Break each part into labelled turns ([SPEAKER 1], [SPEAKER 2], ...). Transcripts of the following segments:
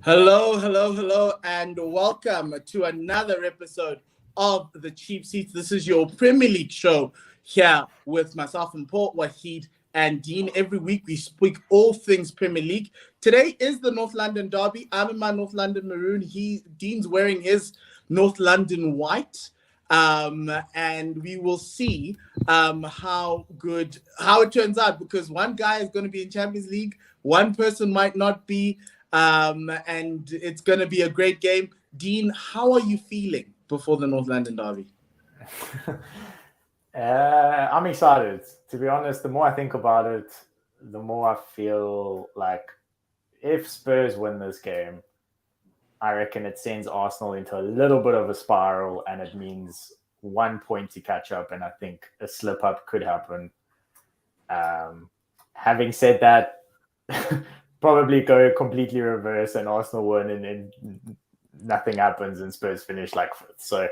[SPEAKER 1] Hello, hello, hello, and welcome to another episode of the Cheap Seats. This is your Premier League show here with myself and Paul, Wahid, and Dean. Every week we speak all things Premier League. Today is the North London derby. I'm in my North London maroon. Dean's wearing his North London white. And we will see how it turns out, because one guy is going to be in Champions League, one person might not be. And it's going to be a great game. Dean, how are you feeling before the North London derby?
[SPEAKER 2] I'm excited. To be honest, the more I think about it, the more I feel like if Spurs win this game, I reckon it sends Arsenal into a little bit of a spiral, and it means 1 point to catch up, and I think a slip-up could happen. Having said that, probably go completely reverse and Arsenal win and then nothing happens and Spurs finish like fifth. So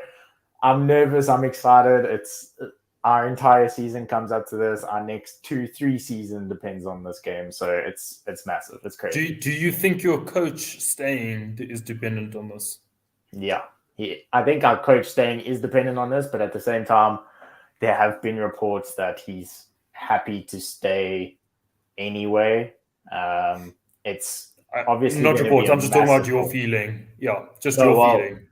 [SPEAKER 2] I'm nervous. I'm excited. It's our entire season comes up to this. Our next 2-3 season depends on this game. So it's massive. It's crazy.
[SPEAKER 3] Do you think your coach staying is dependent on this?
[SPEAKER 2] Yeah. I think our coach staying is dependent on this, but at the same time, there have been reports that he's happy to stay anyway. It's obviously
[SPEAKER 3] not reports. I'm just talking about your feeling. Yeah, just your feeling.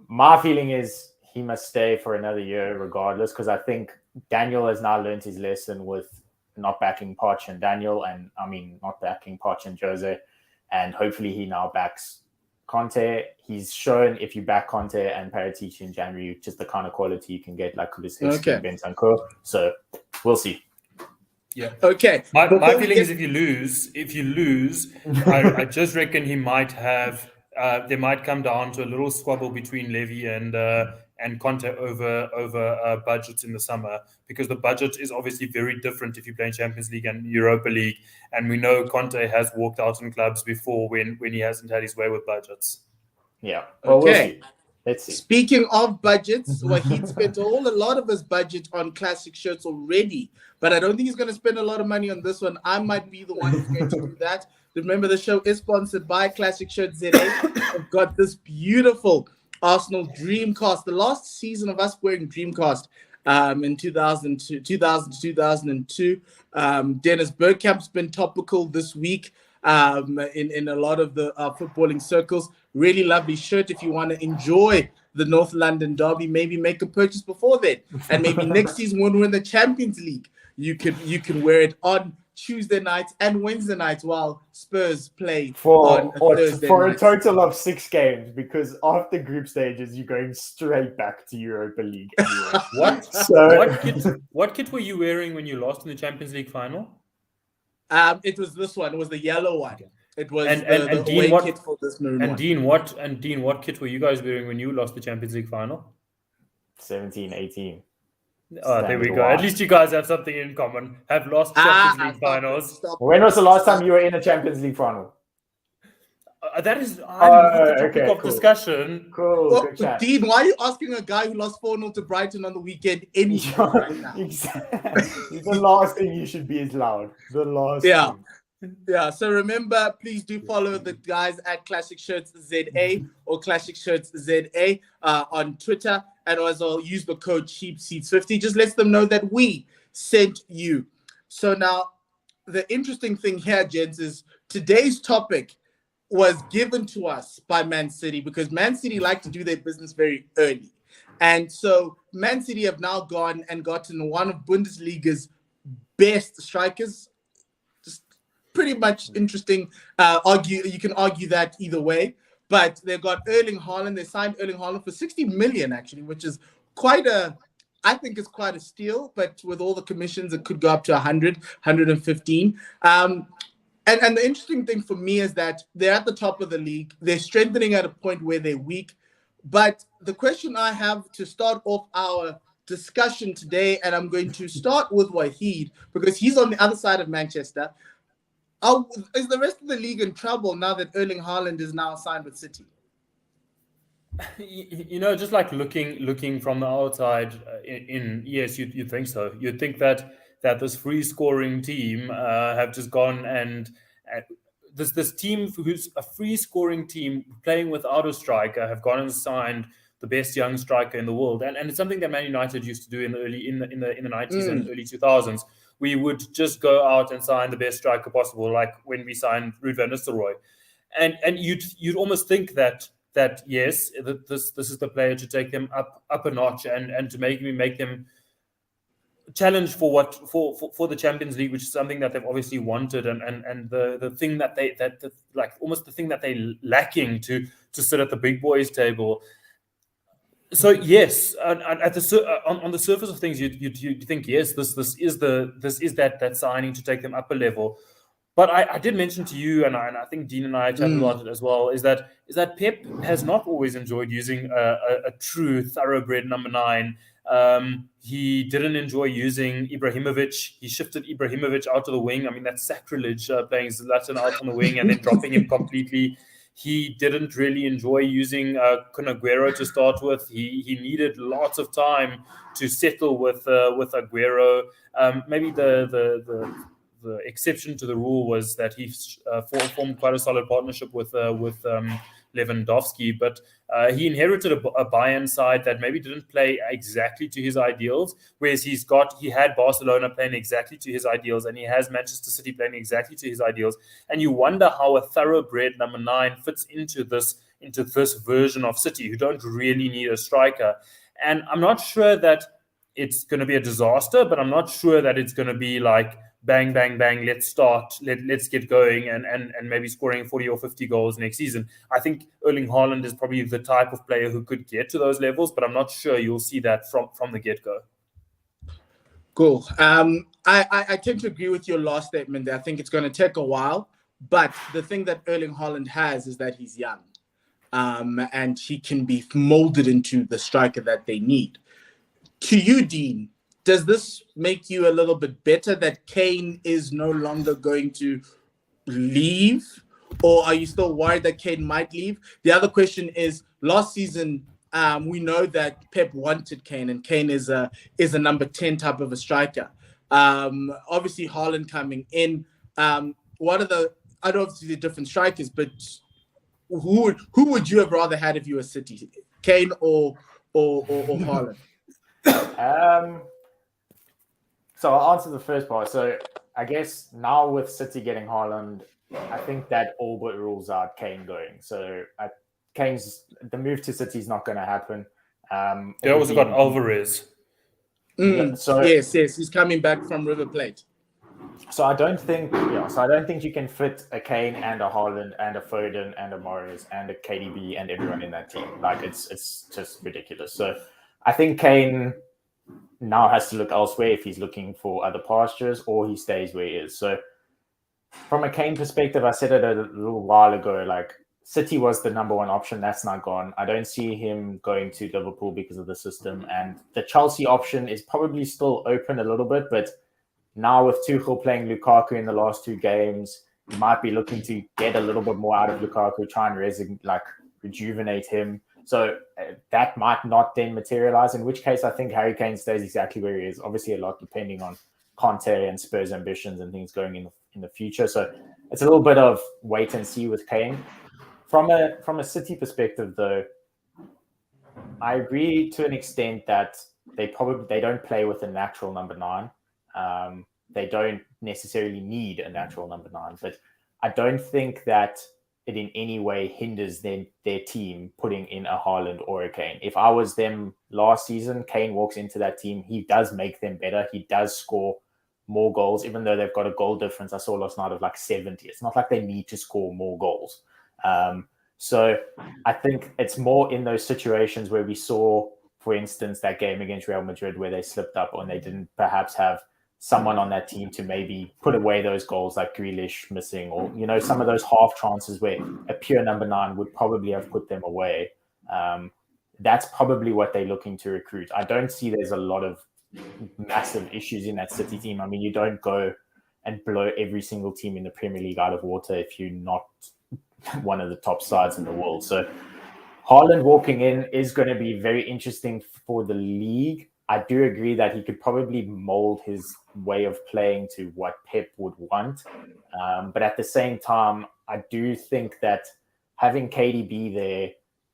[SPEAKER 2] My feeling is he must stay for another year regardless, because I think Daniel has now learned his lesson with not backing Poch and Daniel, and not backing Poch and Jose, and hopefully he now backs Conte. He's shown if you back Conte and Paratici in January, just the kind of quality you can get like Kulusevski and Bentancur. So we'll see.
[SPEAKER 3] Yeah.
[SPEAKER 1] Okay.
[SPEAKER 3] My feeling is if you lose, I just reckon he might have. There might come down to a little squabble between Levy and Conte over budgets in the summer, because the budget is obviously very different if you play in Champions League and Europa League, and we know Conte has walked out in clubs before when he hasn't had his way with budgets.
[SPEAKER 2] Yeah. Well, okay. We'll see. Let's see.
[SPEAKER 1] Speaking of budgets, Wahid spent a lot of his budget on classic shirts already, but I don't think he's going to spend a lot of money on this one. I might be the one who's going to do that. Remember, the show is sponsored by Classic Shirts ZA. I've got this beautiful Arsenal Dreamcast. The last season of us wearing Dreamcast in 2000 to 2002. Dennis Bergkamp's been topical this week in a lot of the footballing circles. Really lovely shirt. If you want to enjoy the North London derby, maybe make a purchase before then, and maybe next season when we're in the Champions League, you can wear it on Tuesday nights and Wednesday nights while Spurs play on Thursday
[SPEAKER 2] for
[SPEAKER 1] nights.
[SPEAKER 2] A total of 6 games, because after group stages you're going straight back to Europa League anyway.
[SPEAKER 3] What kit were you wearing when you lost in the Champions League final?
[SPEAKER 1] It was this one. It was the yellow one.
[SPEAKER 3] Okay.
[SPEAKER 1] It was
[SPEAKER 3] the
[SPEAKER 1] Dean,
[SPEAKER 3] away
[SPEAKER 1] kit for this maroon
[SPEAKER 3] and
[SPEAKER 1] one.
[SPEAKER 3] Dean, what kit were you guys wearing when you lost the Champions League final?
[SPEAKER 2] 17-18.
[SPEAKER 3] Oh, there we go. At least you guys have something in common. Have lost Champions League finals.
[SPEAKER 2] When was the last time you were in a Champions League final?
[SPEAKER 3] That is the topic of discussion.
[SPEAKER 2] Cool.
[SPEAKER 1] Well, Dean, why are you asking a guy who lost 4-0 to Brighton on the weekend anything right now?
[SPEAKER 2] Exactly. The last thing you should be is loud. The last thing.
[SPEAKER 1] Yeah, so remember, please do follow the guys at Classic Shirts ZA or Classic Shirts ZA on Twitter, and also use the code CHEAPSEATS50. Just let them know that we sent you. So now, the interesting thing here, gents, is today's topic was given to us by Man City, because Man City like to do their business very early. And so Man City have now gone and gotten one of Bundesliga's best strikers. Pretty much interesting. You can argue that either way, but they've got Erling Haaland. They signed Erling Haaland for 60 million, actually, which is I think it's quite a steal, but with all the commissions, it could go up to 100, 115. And the interesting thing for me is that they're at the top of the league. They're strengthening at a point where they're weak. But the question I have to start off our discussion today, and I'm going to start with Wahid, because he's on the other side of Manchester. Is the rest of the league in trouble now that Erling Haaland is now signed with City?
[SPEAKER 3] Just like looking from the outside, yes, you'd think so. You'd think that this free scoring team have just gone and this team who's a free scoring team playing without a striker have gone and signed the best young striker in the world, and it's something that Man United used to do in the 90s and early 2000s. We would just go out and sign the best striker possible, like when we signed Ruud van Nistelrooy, and you'd almost think that yes, this is the player to take them up a notch and to make them challenge for the Champions League, which is something that they've obviously wanted, and the thing that almost the thing that they're lacking to sit at the big boys table. So yes, on the surface of things, you think yes, this is that signing to take them up a level. But I did mention to you, and I think Dean and I chatted about it as well, is that Pep has not always enjoyed using a true thoroughbred number 9. He didn't enjoy using Ibrahimovic. He shifted Ibrahimovic out to the wing. I mean, that's sacrilege, playing Zlatan out on the wing and then dropping him completely. He didn't really enjoy using Kun Aguero to start with. He needed lots of time to settle with Aguero. Maybe the exception to the rule was that he formed quite a solid partnership with Lewandowski, but he inherited a Bayern side that maybe didn't play exactly to his ideals, whereas he had Barcelona playing exactly to his ideals, and he has Manchester City playing exactly to his ideals. And you wonder how a thoroughbred number 9 fits into this version of City, who don't really need a striker. And I'm not sure that it's going to be a disaster, but I'm not sure that it's going to be like bang, bang, bang, let's get going and maybe scoring 40 or 50 goals next season. I think Erling Haaland is probably the type of player who could get to those levels, but I'm not sure you'll see that from the get-go.
[SPEAKER 1] Cool. I tend to agree with your last statement there. I think it's going to take a while, but the thing that Erling Haaland has is that he's young, and he can be molded into the striker that they need. To you, Dean, does this make you a little bit better that Kane is no longer going to leave? Or are you still worried that Kane might leave? The other question is, last season, we know that Pep wanted Kane, and Kane is a number 10 type of a striker. Obviously, Haaland coming in. What are the, I don't know if the different strikers, but who would you have rather had if you were City? Kane or Haaland?
[SPEAKER 2] So I'll answer the first part. So I guess now with City getting Haaland, I think that all but rules out Kane going. So the move to City is not going to happen.
[SPEAKER 3] They also got Alvarez.
[SPEAKER 1] Yes, he's coming back from River Plate.
[SPEAKER 2] So I don't think you can fit a Kane and a Haaland and a Foden and a Morris and a KDB and everyone in that team. Like it's just ridiculous. So I think Kane now has to look elsewhere if he's looking for other pastures, or he stays where he is. So from a Kane perspective, I said it a little while ago, like City was the number 1 option. That's not gone. I don't see him going to Liverpool because of the system. And the Chelsea option is probably still open a little bit, but now with Tuchel playing Lukaku in the last 2 games, he might be looking to get a little bit more out of Lukaku, try and rejuvenate him. So that might not then materialize, in which case I think Harry Kane stays exactly where he is. Obviously, a lot depending on Conte and Spurs' ambitions and things going in the future. So it's a little bit of wait and see with Kane. From a City perspective, though, I agree to an extent that they don't play with a natural number 9. They don't necessarily need a natural number 9, but I don't think that it in any way hinders their team putting in a Haaland or a Kane. If I was them last season, Kane walks into that team, he does make them better. He does score more goals, even though they've got a goal difference I saw last night of like 70. It's not like they need to score more goals. So I think it's more in those situations where we saw, for instance, that game against Real Madrid where they slipped up and they didn't perhaps have someone on that team to maybe put away those goals, like Grealish missing, or some of those half chances where a pure number 9 would probably have put them away. That's probably what they're looking to recruit. I don't see there's a lot of massive issues in that City team. I mean, you don't go and blow every single team in the Premier League out of water if you're not one of the top sides in the world. So Haaland walking in is going to be very interesting for the league. I do agree that he could probably mold his way of playing to what Pep would want. But at the same time, I do think that having KDB there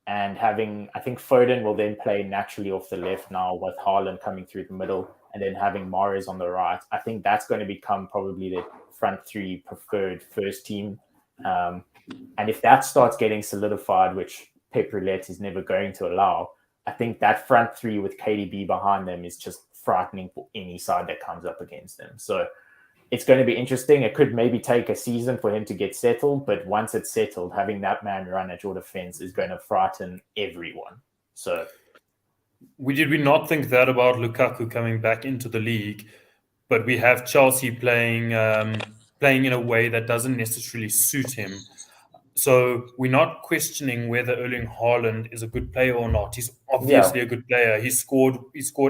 [SPEAKER 2] and I think Foden will then play naturally off the left now with Haaland coming through the middle and then having Mahrez on the right. I think that's going to become probably the front three preferred first team. And if that starts getting solidified, which Pep Roulette is never going to allow, I think that front three with KDB behind them is just frightening for any side that comes up against them. So it's going to be interesting. It could maybe take a season for him to get settled, but once it's settled, having that man run at your defense is going to frighten everyone. So
[SPEAKER 3] did we not think that about Lukaku coming back into the league? But we have Chelsea playing in a way that doesn't necessarily suit him. So we're not questioning whether Erling Haaland is a good player or not. He's obviously a good player. He scored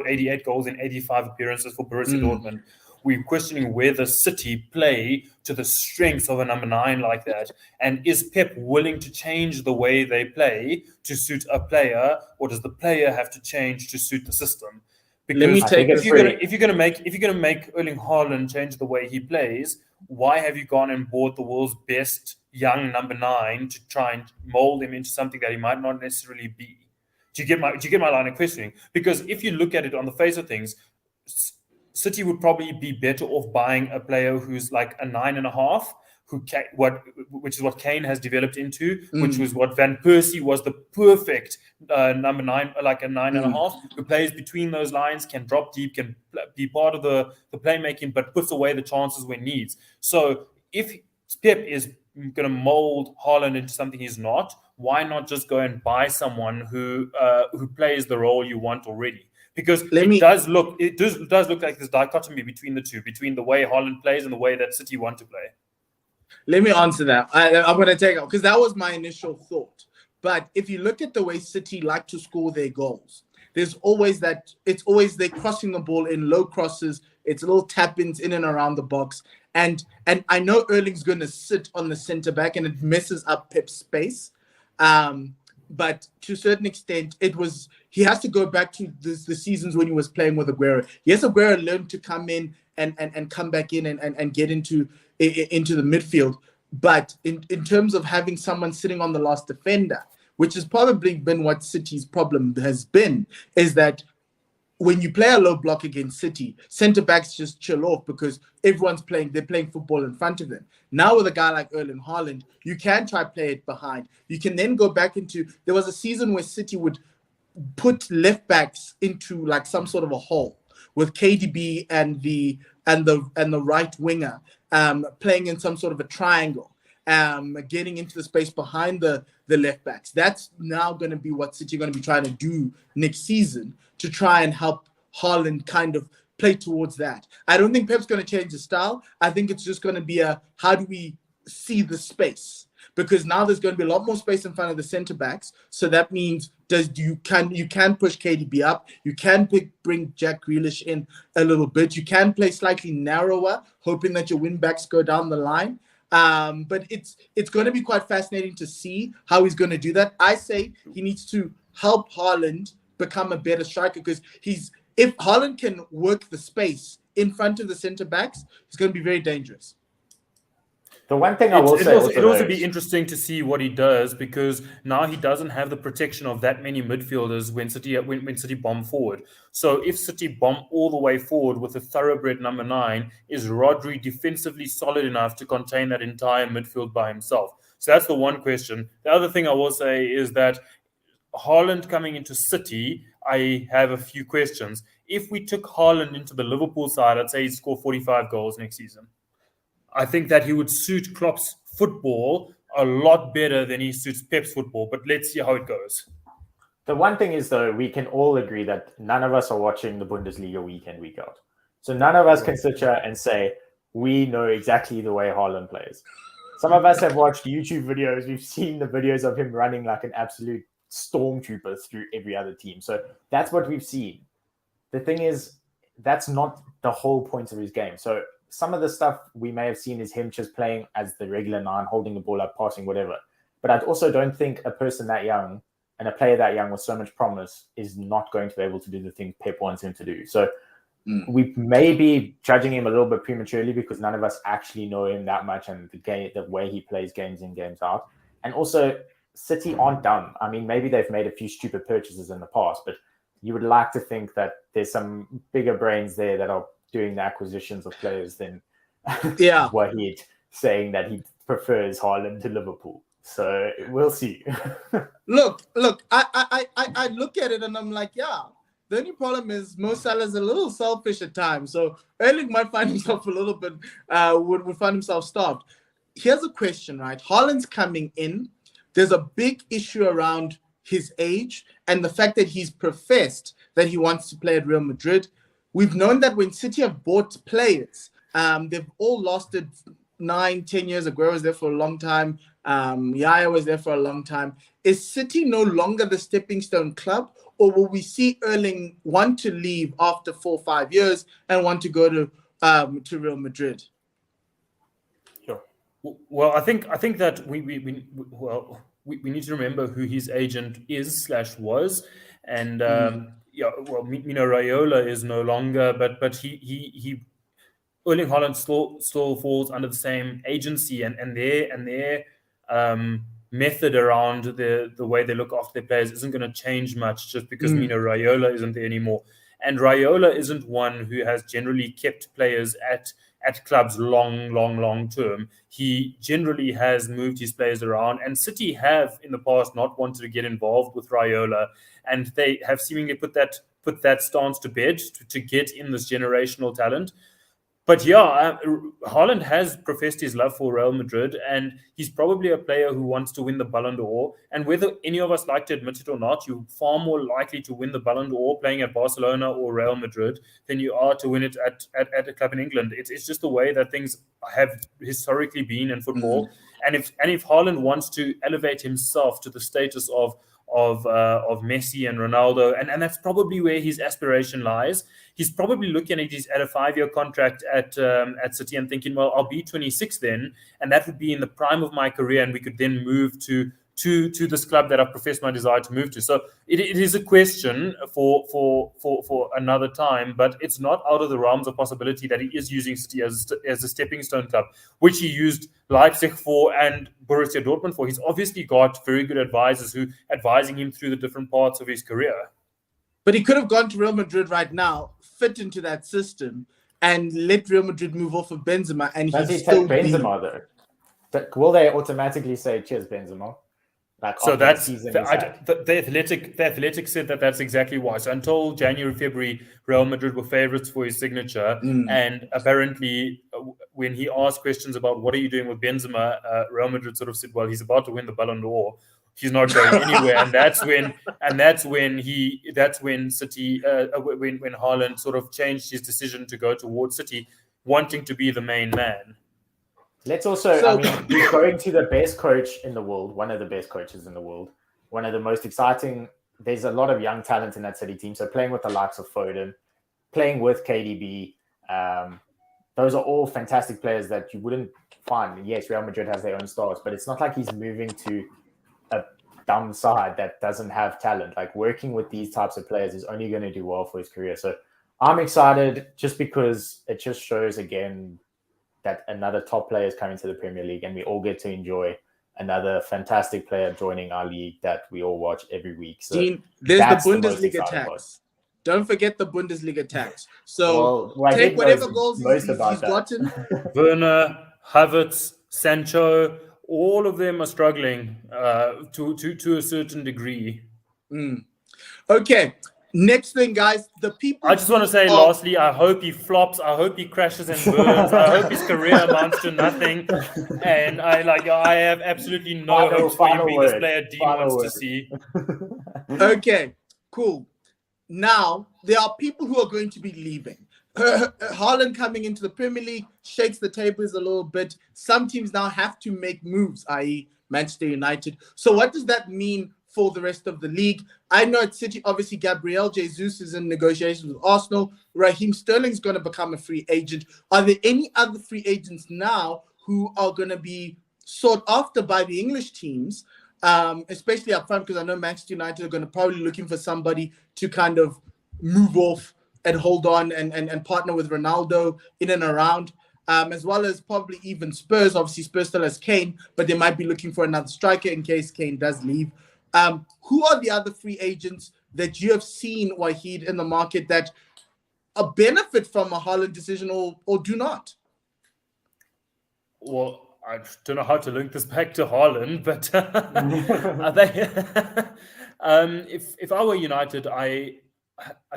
[SPEAKER 3] 88 goals in 85 appearances for Borussia Dortmund. We're questioning whether City play to the strengths of a number 9 like that. And is Pep willing to change the way they play to suit a player, or does the player have to change to suit the system? Because if you're going to make Erling Haaland change the way he plays, why have you gone and bought the world's best young number 9 to try and mold him into something that he might not necessarily be? Do you get my line of questioning? Because if you look at it on the face of things, City would probably be better off buying a player who's like a 9.5, which is what Kane has developed into, which was what Van Persie was, the perfect number 9, like a 9.5, who plays between those lines, can drop deep, can be part of the playmaking, but puts away the chances when needs. So if Pep is going to mold Haaland into something he's not, why not just go and buy someone who plays the role you want already? Because it does look like this dichotomy between the two, between the way Haaland plays and the way that City want to play.
[SPEAKER 1] Let me answer that. I'm going to take it because that was my initial thought. But if you look at the way City like to score their goals, there's always that. It's always they're crossing the ball in low crosses. It's little tap-ins in and around the box. And I know Erling's going to sit on the centre back and it messes up Pep's space. But to a certain extent, he has to go back to the seasons when he was playing with Aguero. Yes, Aguero learned to come in and come back in and get into the midfield. But in terms of having someone sitting on the last defender, which has probably been what City's problem has been, is that when you play a low block against City, centre-backs just chill off because they're playing football in front of them. Now with a guy like Erling Haaland, you can try play it behind. You can then go back there was a season where City would put left-backs into like some sort of a hole with KDB and the right winger playing in some sort of a triangle. Getting into the space behind the left-backs. That's now going to be what City are going to be trying to do next season to try and help Haaland kind of play towards that. I don't think Pep's going to change the style. I think it's just going to be how do we see the space? Because now there's going to be a lot more space in front of the centre-backs. So that means you can push KDB up. You can bring Jack Grealish in a little bit. You can play slightly narrower, hoping that your wing-backs go down the line. But it's going to be quite fascinating to see how he's going to do that. I say he needs to help Haaland become a better striker because if Haaland can work the space in front of the centre-backs, he's going to be very dangerous.
[SPEAKER 2] The one thing I will say
[SPEAKER 3] it'll also be interesting to see what he does because now he doesn't have the protection of that many midfielders when City bomb forward. So if City bomb all the way forward with a thoroughbred number 9, is Rodri defensively solid enough to contain that entire midfield by himself? So that's the one question. The other thing I will say is that Haaland coming into City, I have a few questions. If we took Haaland into the Liverpool side, I'd say he'd score 45 goals next season. I think that he would suit Klopp's football a lot better than he suits Pep's football, but let's see how it goes.
[SPEAKER 2] The one thing is, though, we can all agree that none of us are watching the Bundesliga week in, week out. So none of us can sit here and say, we know exactly the way Haaland plays. Some of us have watched YouTube videos. We've seen the videos of him running like an absolute stormtrooper through every other team. So that's what we've seen. The thing is, that's not the whole point of his game. So some of the stuff we may have seen is him just playing as the regular 9, holding the ball up, passing, whatever. But I also don't think a person that young And a player that young with so much promise is not going to be able to do the things Pep wants him to do. So we may be judging him a little bit prematurely because none of us actually know him that much and the way he plays games in, games out. And also, City aren't done. I mean, maybe they've made a few stupid purchases in the past, but you would like to think that there's some bigger brains there that are doing the acquisitions of players than Wahid saying that he prefers Haaland to Liverpool. So we'll see.
[SPEAKER 1] Look, I look at it and I'm like, yeah. The only problem is Mo Salah's a little selfish at times. So Erling might find himself a little bit, would find himself starved. Here's a question, right? Haaland's coming in. There's a big issue around his age and the fact that he's professed that he wants to play at Real Madrid. We've known that when City have bought players, they've all lasted 9-10 years. Aguero was there for a long time. Yaya was there for a long time. Is City no longer the stepping stone club, or will we see Erling want to leave after 4 or 5 years and want to go to Real Madrid?
[SPEAKER 3] Sure. Well, I think that we need to remember who his agent is/was, and Mino Raiola is no longer, but he Erling Haaland still falls under the same agency, and their method around the way they look after their players isn't going to change much just because Mino Raiola isn't there anymore. And Raiola isn't one who has generally kept players at clubs long term. He generally has moved his players around, and City have in the past not wanted to get involved with Raiola, and they have seemingly put that stance to bed to get in this generational talent. But Haaland has professed his love for Real Madrid, and he's probably a player who wants to win the Ballon d'Or. And whether any of us like to admit it or not, you're far more likely to win the Ballon d'Or playing at Barcelona or Real Madrid than you are to win it at a club in England. It's just the way that things have historically been in football. And if Haaland wants to elevate himself to the status of Messi and Ronaldo, and that's probably where his aspiration lies. He's probably looking at a 5-year contract at City and thinking, well, I'll be 26 then, and that would be in the prime of my career, and we could then move to this club that I've professed my desire to move to. So it is a question for another time, but it's not out of the realms of possibility that he is using City as a stepping stone club, which he used Leipzig for and Borussia Dortmund for. He's obviously got very good advisors who advising him through the different parts of his career.
[SPEAKER 1] But he could have gone to Real Madrid right now, fit into that system, and let Real Madrid move off of Benzema. And
[SPEAKER 2] does he take Benzema though? Will they automatically say cheers, Benzema?
[SPEAKER 3] So that's the Athletic said that's exactly why. So until January, February, Real Madrid were favourites for his signature, and apparently when he asked questions about what are you doing with Benzema, Real Madrid sort of said, well, he's about to win the Ballon d'Or. He's not going anywhere, and that's when City when Haaland sort of changed his decision to go towards City, wanting to be the main man.
[SPEAKER 2] Let's also, he's going to the best coach in the world, one of the best coaches in the world, one of the most exciting. There's a lot of young talent in that City team. So playing with the likes of Foden, playing with KDB, those are all fantastic players that you wouldn't find. Yes, Real Madrid has their own stars, but it's not like he's moving to a dumb side that doesn't have talent. Like working with these types of players is only going to do well for his career. So I'm excited just because it just shows again that another top player is coming to the Premier League, and we all get to enjoy another fantastic player joining our league that we all watch every week. So
[SPEAKER 1] Dean, there's the Bundesliga tax. Don't forget the Bundesliga tax. So take whatever goals he's gotten.
[SPEAKER 3] Werner, Havertz, Sancho, all of them are struggling to a certain degree.
[SPEAKER 1] Okay. Next thing, guys, the people.
[SPEAKER 3] I just want to say, lastly, I hope he flops. I hope he crashes and burns. I hope his career amounts to nothing. And I have absolutely no hopes for him being this player Dean wants to see.
[SPEAKER 1] Okay, cool. Now, there are people who are going to be leaving. Haaland coming into the Premier League shakes the tables a little bit. Some teams now have to make moves, i.e. Manchester United. So what does that mean for the rest of the league? I know at City, obviously, Gabriel Jesus is in negotiations with Arsenal. Raheem Sterling's going to become a free agent. Are there any other free agents now who are going to be sought after by the English teams especially up front, because I know Manchester United are going to probably looking for somebody to kind of move off and hold on and partner with Ronaldo in and around, as well as probably even Spurs. Obviously, Spurs still has Kane, but they might be looking for another striker in case Kane does leave. Who are the other free agents that you have seen, Wahid, in the market that benefit from a Haaland decision or do not?
[SPEAKER 3] Well, I don't know how to link this back to Haaland, but I think if I were United, I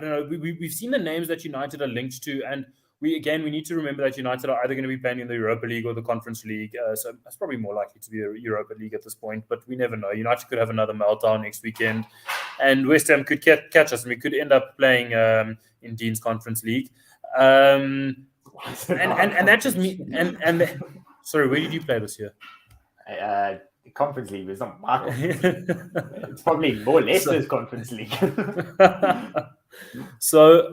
[SPEAKER 3] don't know. We've seen the names that United are linked to, and we need to remember that United are either going to be playing in the Europa League or the Conference League. So it's probably more likely to be a Europa League at this point, but we never know. United could have another meltdown next weekend, and West Ham could catch us, and we could end up playing in Dean's Conference League. And that just me and sorry, where did you play this year?
[SPEAKER 2] Conference League is not my Conference League. It's probably more Leicester's Conference League.
[SPEAKER 3] So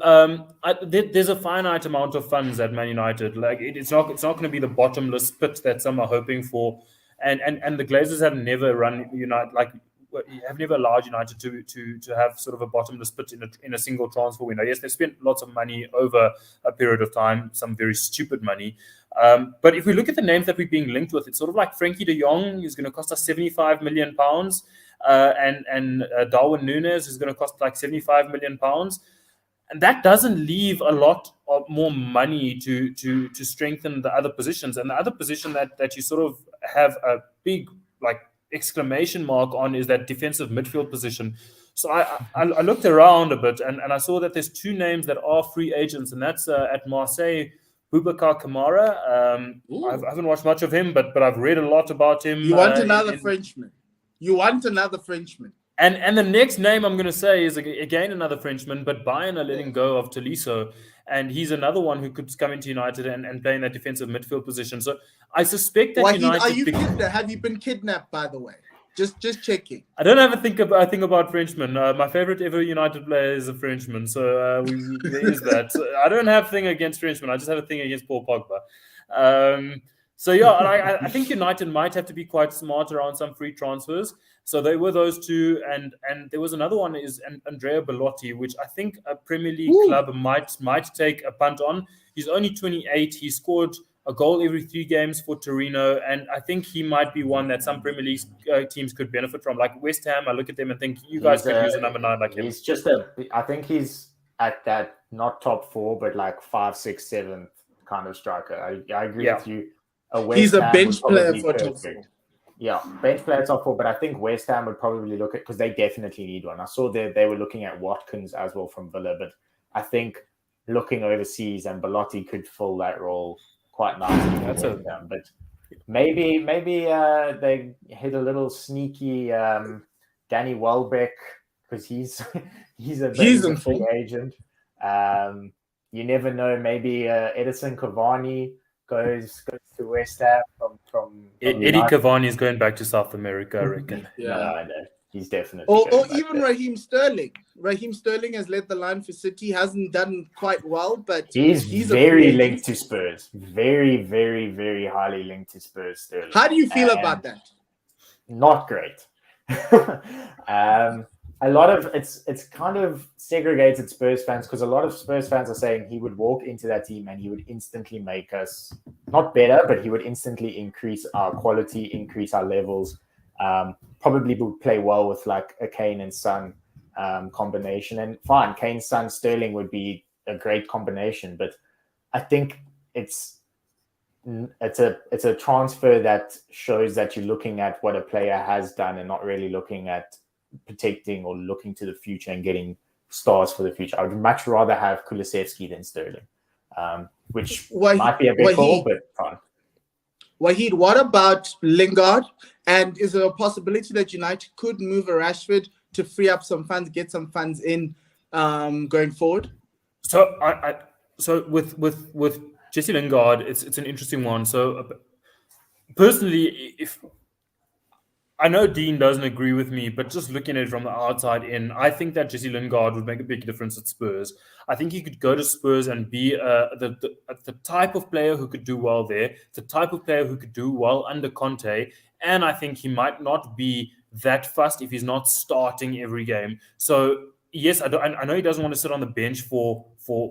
[SPEAKER 3] there's a finite amount of funds at Man United. Like it's not going to be the bottomless pit that some are hoping for, and the Glazers have never run United have never allowed United to have sort of a bottomless pit in a single transfer window. Yes, they've spent lots of money over a period of time, some very stupid money. But if we look at the names that we're being linked with, it's sort of like Frankie de Jong is going to cost us £75 million, and Darwin Núñez is going to cost like £75 million. And that doesn't leave a lot of more money to strengthen the other positions. And the other position that you sort of have a big exclamation mark on is that defensive midfield position. So I looked around a bit and I saw that there's two names that are free agents, and that's at Marseille, Boubacar Kamara. I haven't watched much of him, but I've read a lot about him.
[SPEAKER 1] You want another Frenchman. You want another Frenchman.
[SPEAKER 3] And the next name I'm going to say is again another Frenchman, but Bayern are letting go of Tolisso, and he's another one who could come into United and play in that defensive midfield position. So I suspect that United...
[SPEAKER 1] Have you been kidnapped, by the way? Just checking.
[SPEAKER 3] I don't have a think about Frenchmen. My favorite ever United player is a Frenchman, so there is that. So I don't have a thing against Frenchmen. I just have a thing against Paul Pogba. So yeah, I think United might have to be quite smart around some free transfers. So they were those two, and there was another one is Andrea Belotti, which I think a Premier League club might take a punt on. He's only 28. He scored a goal every 3 games for Torino, and I think he might be one that some Premier League teams could benefit from. Like West Ham, I look at them and think you guys could use a number 9 like him.
[SPEAKER 2] He's just I think he's at that not top 4, but like 5, 6, 7 kind of striker. I agree with you.
[SPEAKER 1] He's a bench player for top 4.
[SPEAKER 2] Yeah, bench player top 4, but I think West Ham would probably look at, because they definitely need one. I saw they were looking at Watkins as well from Villa, but I think looking overseas and Belotti could fill that role quite nicely. But maybe they hit a little sneaky Danny Welbeck, because he's a free agent. You never know. Maybe Edison Cavani goes to West Ham from
[SPEAKER 3] Eddie Cavani is going back to South America, I reckon.
[SPEAKER 2] Yeah, I know. He's definitely.
[SPEAKER 1] Or even there. Raheem Sterling. Raheem Sterling has led the line for City. Hasn't done quite well, but
[SPEAKER 2] he's very linked to Spurs. Very, very, very highly linked to Spurs. Sterling.
[SPEAKER 1] How do you feel about that?
[SPEAKER 2] Not great. A lot of it's kind of segregated Spurs fans, because a lot of Spurs fans are saying he would walk into that team and he would instantly make us not better, but he would instantly increase our quality, increase our levels. Probably would play well with like a Kane and Son combination, and fine, Kane, Son, Sterling would be a great combination. But I think it's a transfer that shows that you're looking at what a player has done and not really looking at protecting or looking to the future and getting stars for the future. I would much rather have Kulusevski than Sterling, which might be a bit cool, but fine.
[SPEAKER 1] Wahid, what about Lingard? And is there a possibility that United could move a Rashford to free up some funds, get some funds in going forward?
[SPEAKER 3] So with Jesse Lingard, it's an interesting one. So personally, I know Dean doesn't agree with me, but just looking at it from the outside in, I think that Jesse Lingard would make a big difference at Spurs. I think he could go to Spurs and be the type of player who could do well there, the type of player who could do well under Conte, and I think he might not be that fussed if he's not starting every game. So yes, I know he doesn't want to sit on the bench for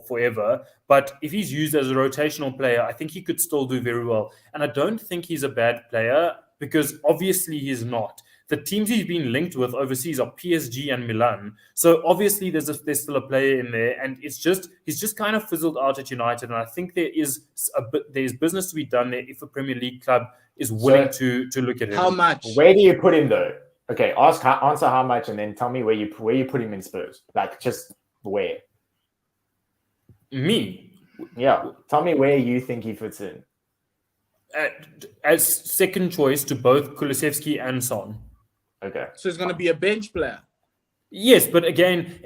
[SPEAKER 3] forever, but if he's used as a rotational player, I think he could still do very well. And I don't think he's a bad player, because obviously he's not. The teams he's been linked with overseas are PSG and Milan. So obviously there's still a player in there, and he's just kind of fizzled out at United. And I think there's business to be done there if a Premier League club is willing to look at him.
[SPEAKER 1] How much?
[SPEAKER 2] Where do you put him though? Okay, answer how much, and then tell me where you put him in Spurs. Like, just where?
[SPEAKER 3] Me?
[SPEAKER 2] Yeah, tell me where you think he fits in.
[SPEAKER 3] As second choice to both Kulusevski and Son.
[SPEAKER 2] Okay.
[SPEAKER 1] So he's going to be a bench player.
[SPEAKER 3] Yes, but again,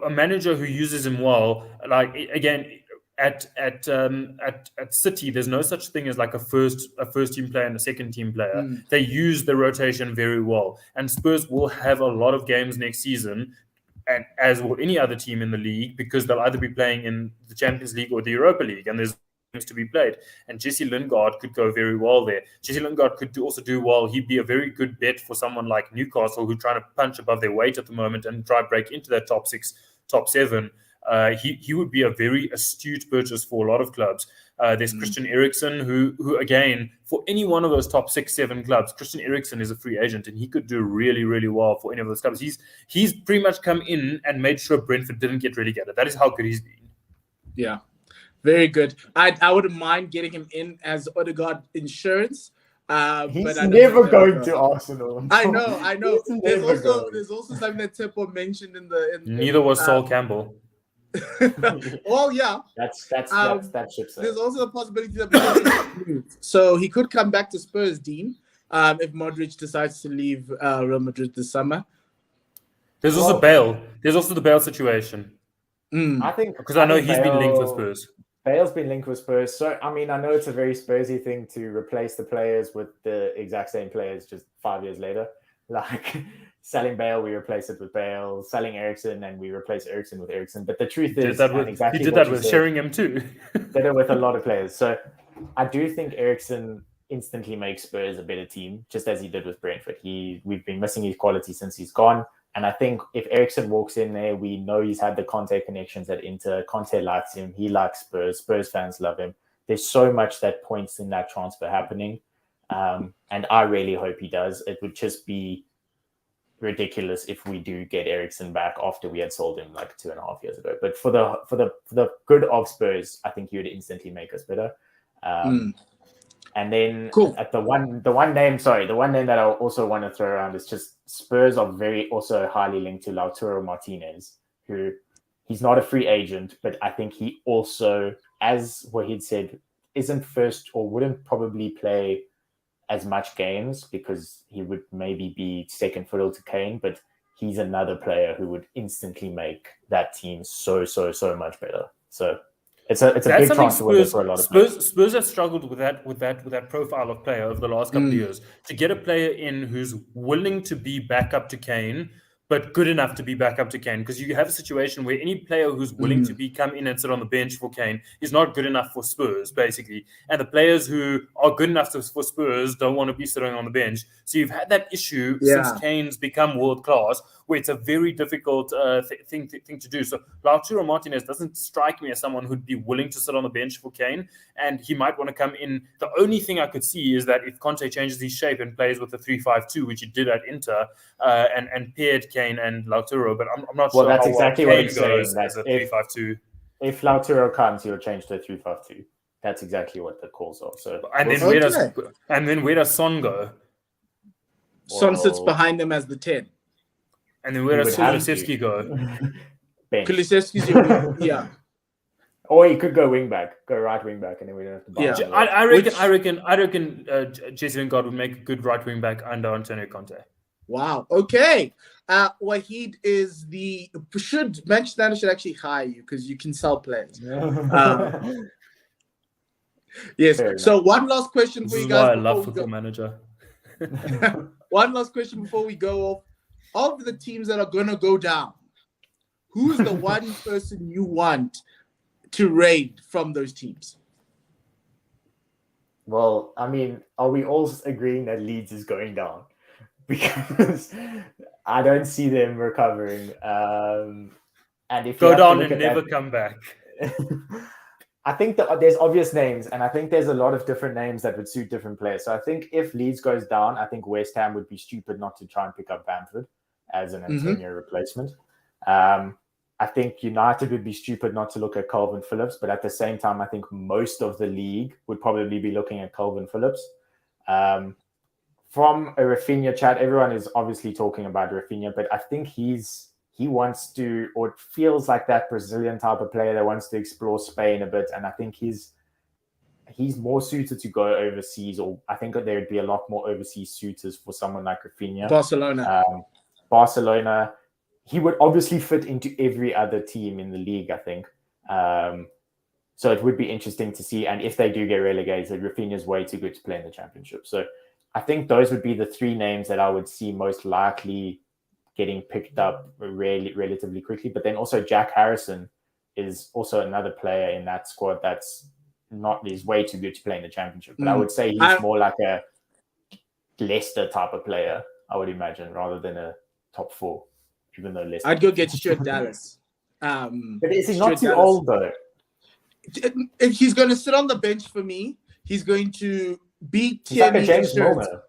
[SPEAKER 3] a manager who uses him well, like again at City, there's no such thing as like a first team player and a second team player. They use the rotation very well, and Spurs will have a lot of games next season, and as will any other team in the league, because they'll either be playing in the Champions League or the Europa League, and there's to be played, and Jesse Lingard could go very well there. Jesse Lingard could also do well. He'd be a very good bet for someone like Newcastle, who are trying to punch above their weight at the moment and try to break into that top 6, top 7. He would be a very astute purchase for a lot of clubs. There's Christian Eriksen, who again, for any one of those top 6, 7 clubs, Christian Eriksen is a free agent, and he could do really, really well for any of those clubs. He's pretty much come in and made sure Brentford didn't get relegated. That is how good he's been.
[SPEAKER 1] Yeah. Very good. I wouldn't mind getting him in as Odegaard insurance.
[SPEAKER 2] He's never going to Arsenal.
[SPEAKER 1] I know. There's also something that Teppo mentioned in the.
[SPEAKER 3] Neither was Sol Campbell.
[SPEAKER 1] Oh yeah,
[SPEAKER 2] that's ship.
[SPEAKER 1] There's also the possibility that so he could come back to Spurs, Dean, if Modric decides to leave Real Madrid this summer.
[SPEAKER 3] There's also Bale. There's also the Bale situation.
[SPEAKER 2] I think
[SPEAKER 3] because I know he's been linked with Spurs.
[SPEAKER 2] Bale's been linked with Spurs. So, I mean, I know it's a very Spursy thing to replace the players with the exact same players just 5 years later. Like, selling Bale, we replace it with Bale. Selling Eriksen, and we replace Eriksen with Eriksen. But the truth is,
[SPEAKER 3] he did that with Sheringham too.
[SPEAKER 2] Did it with a lot of players. So, I do think Eriksen instantly makes Spurs a better team, just as he did with Brentford. We've been missing his quality since he's gone. And I think if Eriksen walks in there, we know he's had the Conte connections at Inter. Conte likes him. He likes Spurs. Spurs fans love him. There's so much that points in that transfer happening. And I really hope he does. It would just be ridiculous if we do get Eriksen back after we had sold him like 2.5 years ago. But for the good of Spurs, I think he would instantly make us better. And then at the one name that I also want to throw around is just Spurs are very also highly linked to Lautaro Martinez, who he's not a free agent, but I think he also, as Wahid said, isn't first or wouldn't probably play as much games because he would maybe be second fiddle to Kane, but he's another player who would instantly make that team so much better. So it's a big transfer for a lot of players.
[SPEAKER 3] Spurs have struggled with that profile of player over the last couple of years. To get a player in who's willing to be back up to Kane, but good enough to be back up to Kane, because you have a situation where any player who's willing to come in and sit on the bench for Kane is not good enough for Spurs, basically. And the players who are good enough for Spurs don't want to be sitting on the bench. So you've had that issue since Kane's become world class, where it's a very difficult thing to do. So Lautaro Martinez doesn't strike me as someone who'd be willing to sit on the bench for Kane, and he might want to come in. The only thing I could see is that if Conte changes his shape and plays with the 3-5-2, which he did at Inter, and paired Kane and Lautaro, but I'm not sure.
[SPEAKER 2] Well, that's exactly what I'm saying.
[SPEAKER 3] As a 3-5-2.
[SPEAKER 2] If Lautaro comes, he'll change to a 3-5-2. That's exactly what the calls are. So,
[SPEAKER 3] and then where does Son go?
[SPEAKER 1] Son sits behind him as the 10.
[SPEAKER 3] And then where does Kulusevski go?
[SPEAKER 1] Kulusevski's yeah.
[SPEAKER 2] Or he could go wing back, go right wing back, and then we don't have to buy him.
[SPEAKER 3] I reckon Jesse Lingard would make a good right wing back under Antonio Conte.
[SPEAKER 1] Wow. Okay. Wahid is Manchester United should actually hire you because you can sell players. Yes. So one last question for you guys.
[SPEAKER 3] I love Football Manager.
[SPEAKER 1] One last question before we go off. Of the teams that are going to go down, who's the one person you want to raid from those teams?
[SPEAKER 2] Well, I mean, are we all agreeing that Leeds is going down? Because I don't see them recovering. And if
[SPEAKER 3] Go
[SPEAKER 2] you have to
[SPEAKER 3] down
[SPEAKER 2] look
[SPEAKER 3] and
[SPEAKER 2] at
[SPEAKER 3] never
[SPEAKER 2] that,
[SPEAKER 3] come back.
[SPEAKER 2] I think that there's obvious names, and I think there's a lot of different names that would suit different players. So I think if Leeds goes down, I think West Ham would be stupid not to try and pick up Bamford as an Antonio replacement. I think United would be stupid not to look at Calvin Phillips, but at the same time, I think most of the league would probably be looking at Calvin Phillips. From a Rafinha chat, everyone is obviously talking about Rafinha, but I think he wants to, or it feels like that Brazilian type of player that wants to explore Spain a bit, and I think he's more suited to go overseas, or I think that there would be a lot more overseas suitors for someone like Rafinha. Barcelona, he would obviously fit into every other team in the league, I think. So it would be interesting to see, and if they do get relegated, Rafinha's way too good to play in the Championship. So I think those would be the three names that I would see most likely getting picked up relatively quickly. But then also Jack Harrison is also another player in that squad that's is way too good to play in the Championship. But I would say he's more like a Leicester type of player, I would imagine, rather than a top four, even though Leicester.
[SPEAKER 1] I'd go get Stuart Dallas.
[SPEAKER 2] But is he not too old, though?
[SPEAKER 1] If he's going to sit on the bench for me, he's going to beat
[SPEAKER 2] Tierney. Like James Milner.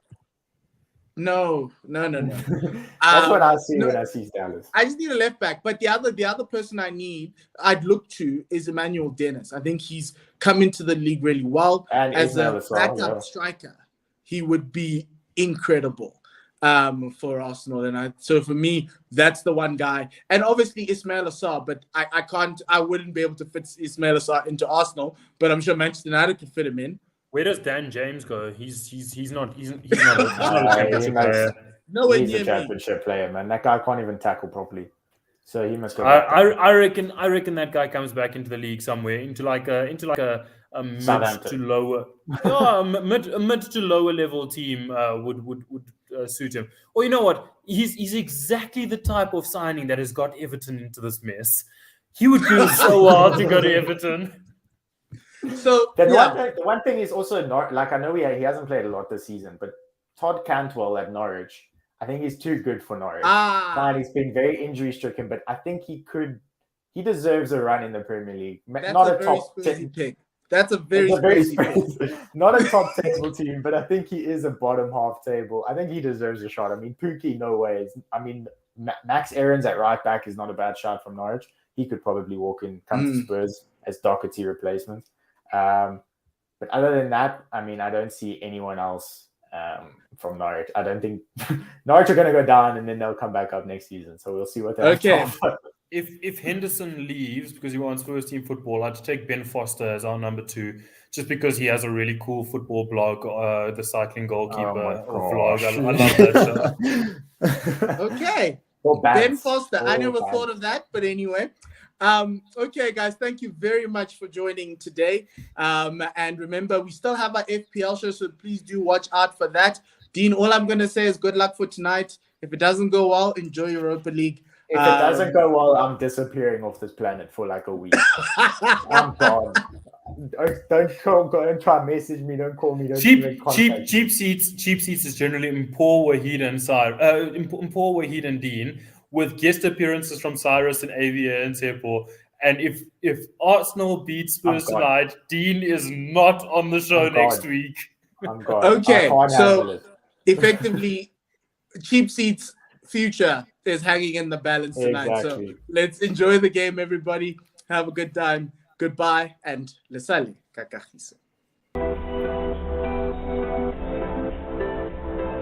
[SPEAKER 1] No.
[SPEAKER 2] That's what I see when I see Dallas.
[SPEAKER 1] I just need a left back. But the other person I'd look to is Emmanuel Dennis. I think he's come into the league really well. And as a backup striker, he would be incredible for Arsenal. And so for me, that's the one guy. And obviously Ismail Assar, but I wouldn't be able to fit Ismail Assar into Arsenal, but I'm sure Manchester United could fit him in.
[SPEAKER 3] Where does Dan James go? He's not a championship player.
[SPEAKER 1] Nowhere
[SPEAKER 2] he's
[SPEAKER 1] near
[SPEAKER 2] a championship player, man. That guy can't even tackle properly. So he must go.
[SPEAKER 3] I reckon that guy comes back into the league somewhere, into like a mid to lower, mid to lower level team would suit him. Or you know what? He's exactly the type of signing that has got Everton into this mess. He would do so hard to go to Everton.
[SPEAKER 1] So
[SPEAKER 2] the one thing is also like I know he hasn't played a lot this season, but Todd Cantwell at Norwich, I think he's too good for Norwich. And he's been very injury stricken, but I think he deserves a run in the Premier League. Not a top 10 pick.
[SPEAKER 1] That's a very
[SPEAKER 2] not a top table team, but I think he is a bottom half table. I think he deserves a shot. I mean, Pukki, no way. I mean, Max Aarons at right back is not a bad shot from Norwich. He could probably come to Spurs as Doherty replacement. But other than that, I mean, I don't see anyone else from Norwich. I don't think Norwich are going to go down and then they'll come back up next season. So we'll see what they have.
[SPEAKER 3] If Henderson leaves because he wants first team football, I'd take Ben Foster as our number 2, just because he has a really cool football blog, the cycling goalkeeper vlog. I love that show.
[SPEAKER 1] Okay. Ben Foster. I never thought of that, but anyway. Okay, guys, thank you very much for joining today. And remember, we still have our FPL show, so please do watch out for that. Dean, all I'm going to say is good luck for tonight. If it doesn't go well, enjoy Europa League.
[SPEAKER 2] If it doesn't go well, I'm disappearing off this planet for like a week. I'm gone. Don't go and try and message me. Don't call me.
[SPEAKER 3] Cheap seats is generally Mpor, Wahid and Dean, with guest appearances from Cyrus and Avia and Sepo. And if Arsenal beat Spurs tonight, Dean is not on the show next week.
[SPEAKER 2] I'm gone.
[SPEAKER 1] Okay, so effectively, cheap seats future is hanging in the balance tonight. Exactly. So let's enjoy the game, everybody. Have a good time. Goodbye and lesali kakahiso.